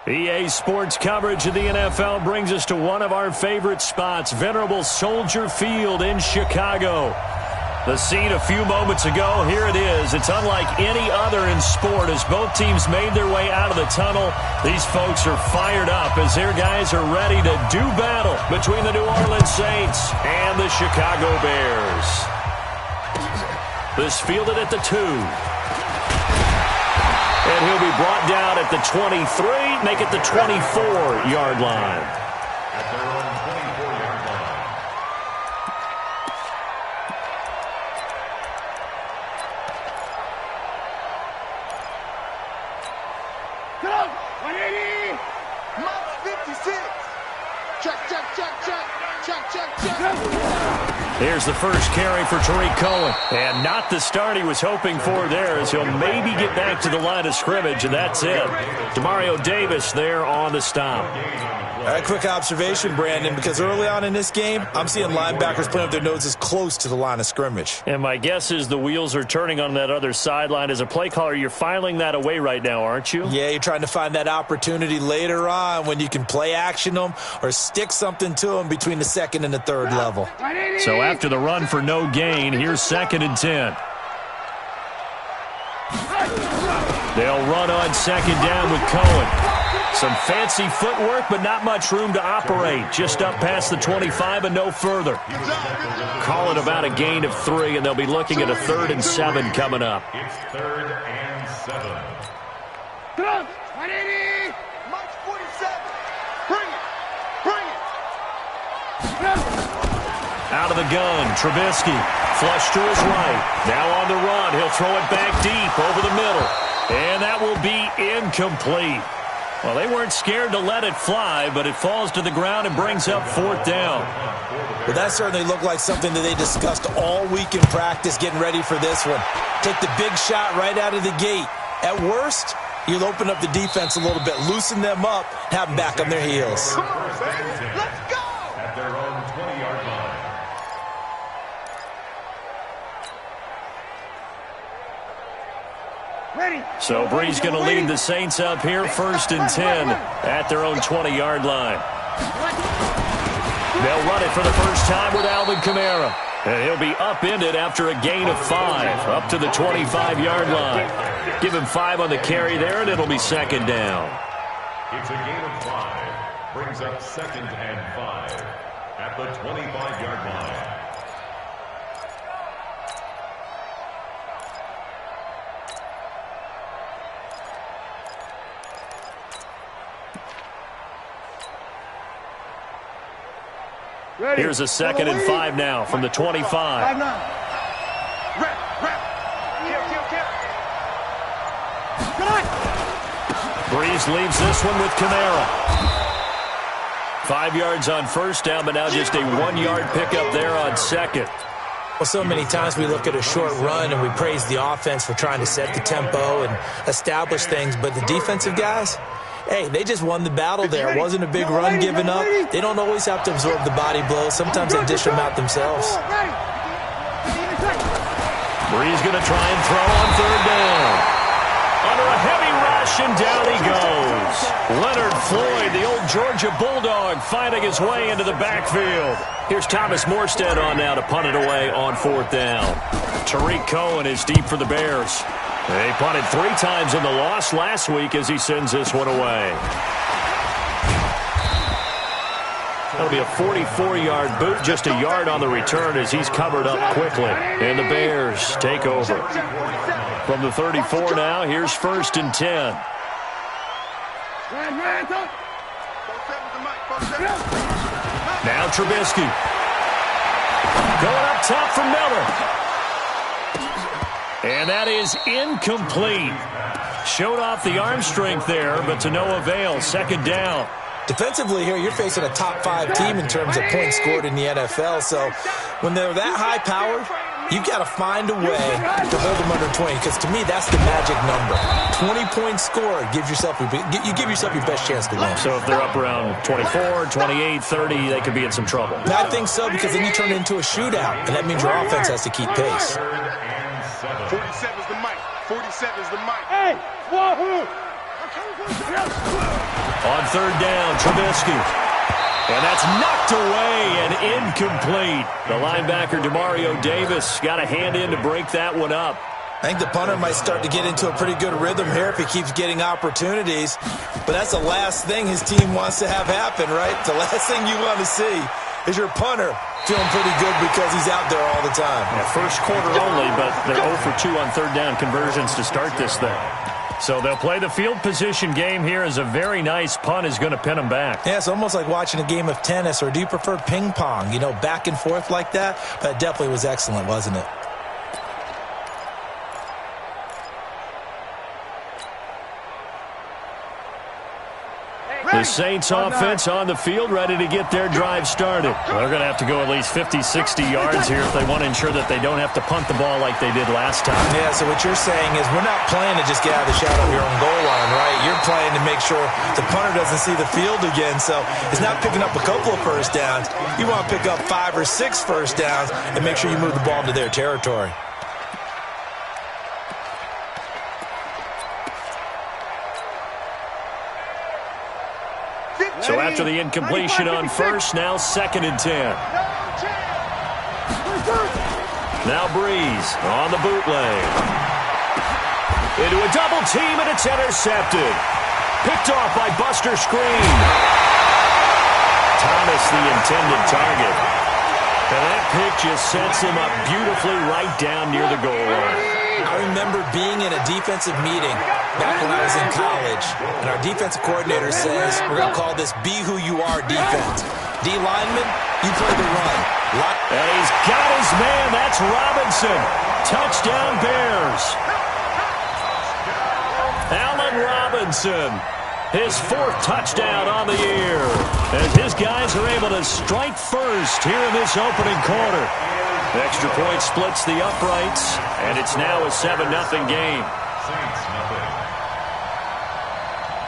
EA Sports coverage of the NFL brings us to one of our favorite spots, venerable Soldier Field in Chicago. The scene a few moments ago, here it is. It's unlike any other in sport as both teams made their way out of the tunnel. These folks are fired up as their guys are ready to do battle between the New Orleans Saints and the Chicago Bears. This fielded at the 2. And he'll be brought down at the 23, make it the 24-yard line. At their own 24-yard line. Go! 180! Mark 56! Check, check, check, check! Check, check, check! Here's the first carry for Tariq Cohen. And not the start he was hoping for there as he'll maybe get back to the line of scrimmage, and that's it. Demario Davis there on the stop. A quick observation, Brandon, because early on in this game, I'm seeing linebackers playing with their noses close to the line of scrimmage. And my guess is the wheels are turning on that other sideline. As a play caller, you're filing that away right now, aren't you? Yeah, you're trying to find that opportunity later on when you can play action them or stick something to them between the second and the third level. So after the run for no gain, here's 2nd and 10. They'll run on 2nd down with Cohen. Some fancy footwork, but not much room to operate. Just up past the 25 and no further. Call it about a gain of 3, and they'll be looking at a 3rd and 7 coming up. It's 3rd and 7. Go! 180! Mark 47! Bring it! Bring it! Out of the gun, Trubisky. Flush to his right. Now on the run. He'll throw it back deep over the middle. And that will be incomplete. Well, they weren't scared to let it fly, but it falls to the ground and brings up 4th down. Well, that certainly looked like something that they discussed all week in practice getting ready for this one. Take the big shot right out of the gate. At worst, you'll open up the defense a little bit, loosen them up, have them back on their heels. Come on, baby. Let's go! At their own 20-yard line. Ready. So Bree's going to lead the Saints up here, 1st and 10 at their own 20-yard line. They'll run it for the first time with Alvin Kamara. And he'll be upended after a gain of 5 up to the 25-yard line. Give him 5 on the carry there, and it'll be 2nd down. It's a gain of 5. Brings up 2nd and 5 at the 25-yard line. Ready. Here's a 2nd and 5 now from the 25. 5-9. Rep. Kill. Breeze leaves this one with Kamara. 5 yards on 1st down, but now just a 1-yard pickup there on 2nd. Well, so many times we look at a short run and we praise the offense for trying to set the tempo and establish things, but the defensive guys, hey, they just won the battle there. It wasn't a big run given up. They don't always have to absorb the body blows. Sometimes they dish them out themselves. Breeze going to try and throw on 3rd down. Under a heavy rush, and down he goes. Leonard Floyd, the old Georgia Bulldog, fighting his way into the backfield. Here's Thomas Morstead on now to punt it away on 4th down. Tariq Cohen is deep for the Bears. They punted 3 times in the loss last week as he sends this one away. That'll be a 44-yard boot, just a yard on the return as he's covered up quickly. And the Bears take over. From the 34 now, here's 1st and 10. Now Trubisky. Going up top for Miller. And that is incomplete. Showed off the arm strength there, but to no avail. 2nd down. Defensively here, you're facing a top 5 team in terms of points scored in the NFL. So when they're that high-powered, you've got to find a way to hold them under 20, because to me, that's the magic number. 20 points scored, you give yourself your best chance to win. So if they're up around 24, 28, 30, they could be in some trouble. I think so, because then you turn it into a shootout, and that means your offense has to keep pace. 47's the mic. 47's the mic. Hey, Wahoo! On third down, Trubisky. And that's knocked away and incomplete. The linebacker, Demario Davis, got a hand in to break that one up. I think the punter might start to get into a pretty good rhythm here if he keeps getting opportunities. But that's the last thing his team wants to have happen, right? The last thing you want to see is your punter feeling pretty good because he's out there all the time. Yeah, first quarter only, but they're 0 for 2 on third down conversions to start this thing. So they'll play the field position game here as a very nice punt is going to pin them back. Yeah, it's almost like watching a game of tennis, or do you prefer ping pong? You know, back and forth like that? But it definitely was excellent, wasn't it? The Saints offense on the field, ready to get their drive started. They're going to have to go at least 50, 60 yards here if they want to ensure that they don't have to punt the ball like they did last time. Yeah, so what you're saying is we're not playing to just get out of the shadow of your own goal line, right? You're playing to make sure the punter doesn't see the field again. So it's not picking up a couple of first downs. You want to pick up 5 or 6 first downs and make sure you move the ball into their territory. So after the incompletion on first, now 2nd and 10. Now Breeze on the bootleg. Into a double team, and it's intercepted. Picked off by Buster Screen. Thomas the intended target. And that pick just sets him up beautifully right down near the goal line. I remember being in a defensive meeting back when I was in college, and our defensive coordinator says, we're going to call this Be Who You Are defense. D lineman, you play the run. And he's got his man. That's Robinson. Touchdown Bears. Allen Robinson. His 4th touchdown on the year. As his guys are able to strike first here in this opening quarter. The extra point splits the uprights, and it's now a 7-0 game.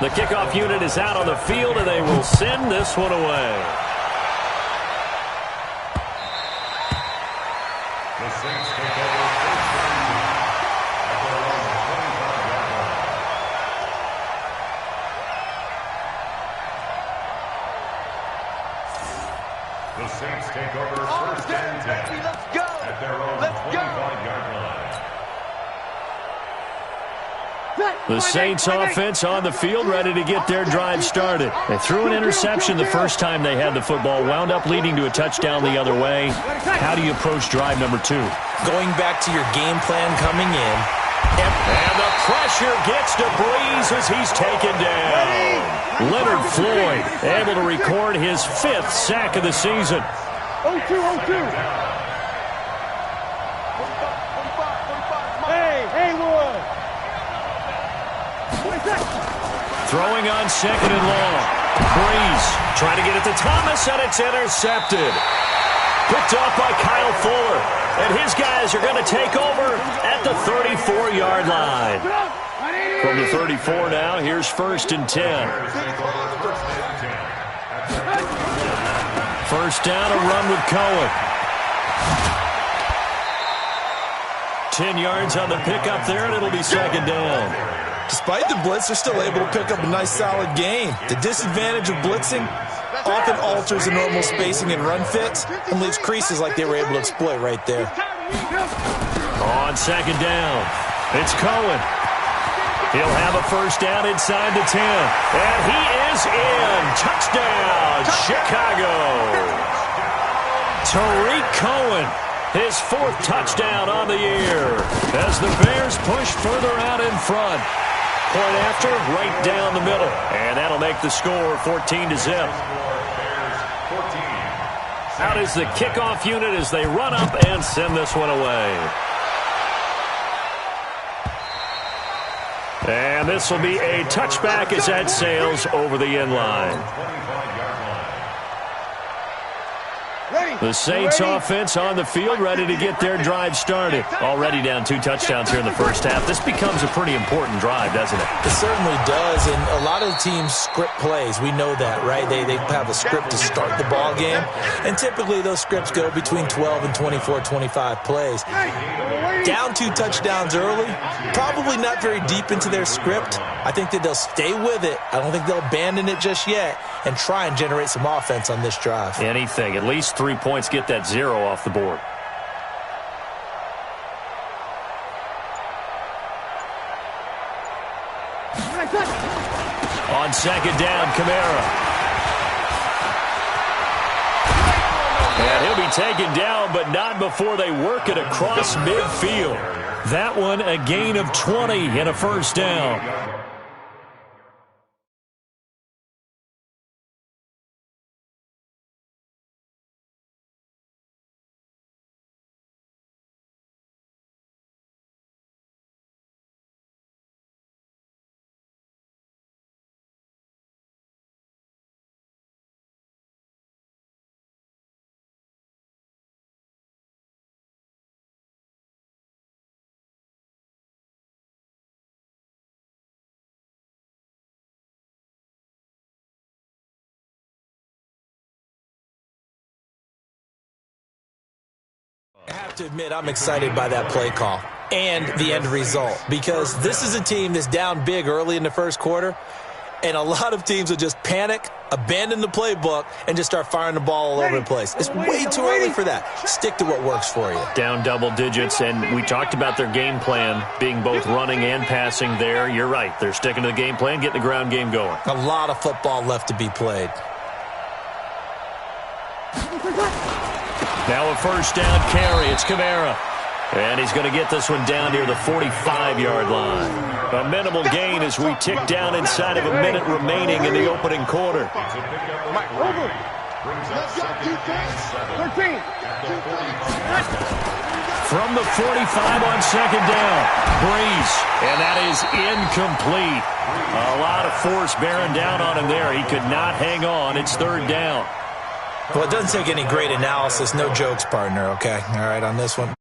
The kickoff unit is out on the field, and they will send this one away. The Saints take over first down at their own 25-yard line. The Saints take over first and 10 at their own 25-yard line. The Saints offense on the field, ready to get their drive started. They threw an interception the first time they had the football, wound up leading to a touchdown the other way. How do you approach drive number 2? Going back to your game plan coming in. And the pressure gets to Breeze as he's taken down. Leonard Floyd able to record his 5th sack of the season. 0-2. Hey, Wood. Throwing on 2nd and long. Breeze trying to get it to Thomas, and it's intercepted. Picked off by Kyle Fuller. And his guys are going to take over at the 34-yard line. From the 34 now, here's 1st and 10. First down, a run with Cohen. 10 yards on the pickup there, and it'll be 2nd down. Despite the blitz, they're still able to pick up a nice, solid gain. The disadvantage of blitzing often alters the normal spacing and run fits and leaves creases like they were able to exploit right there. On 2nd down, it's Cohen. He'll have a first down inside the 10. And he is in. Touchdown, Chicago. Tariq Cohen, his 4th touchdown on the year as the Bears push further out in front. Point after, right down the middle. And that'll make the score 14-0. Out is the kickoff unit as they run up and send this one away. And this will be a touchback as that sails over the end line. The Saints offense on the field, ready to get their drive started. Already down 2 touchdowns here in the first half. This becomes a pretty important drive, doesn't it? It certainly does, and a lot of the teams script plays. We know that, right? They have a script to start the ball game, and typically those scripts go between 12 and 24, 25 plays. down 2 touchdowns early, probably not very deep into their script. I think that they'll stay with it. I don't think they'll abandon it just yet and try and generate some offense on this drive. Anything. At least 3 points, get that 0 off the board. On second down, Kamara. And he'll be taken down, but not before they work it across midfield. That one, a gain of 20 and a first down. I have to admit, I'm excited by that play call and the end result, because this is a team that's down big early in the first quarter, and a lot of teams will just panic, abandon the playbook, and just start firing the ball all over the place. It's way too early for that. Stick to what works for you. Down double digits, and we talked about their game plan being both running and passing there. You're right. They're sticking to the game plan, getting the ground game going. A lot of football left to be played. Now a first down carry. It's Kamara. And he's going to get this one down near the 45-yard line. A minimal gain as we tick down inside of a minute remaining in the opening quarter. Over. Let's go. 13. From the 45 on second down, Breeze. And that is incomplete. A lot of force bearing down on him there. He could not hang on. It's third down. Well, it doesn't take any great analysis. No jokes, partner, okay? All right, on this one.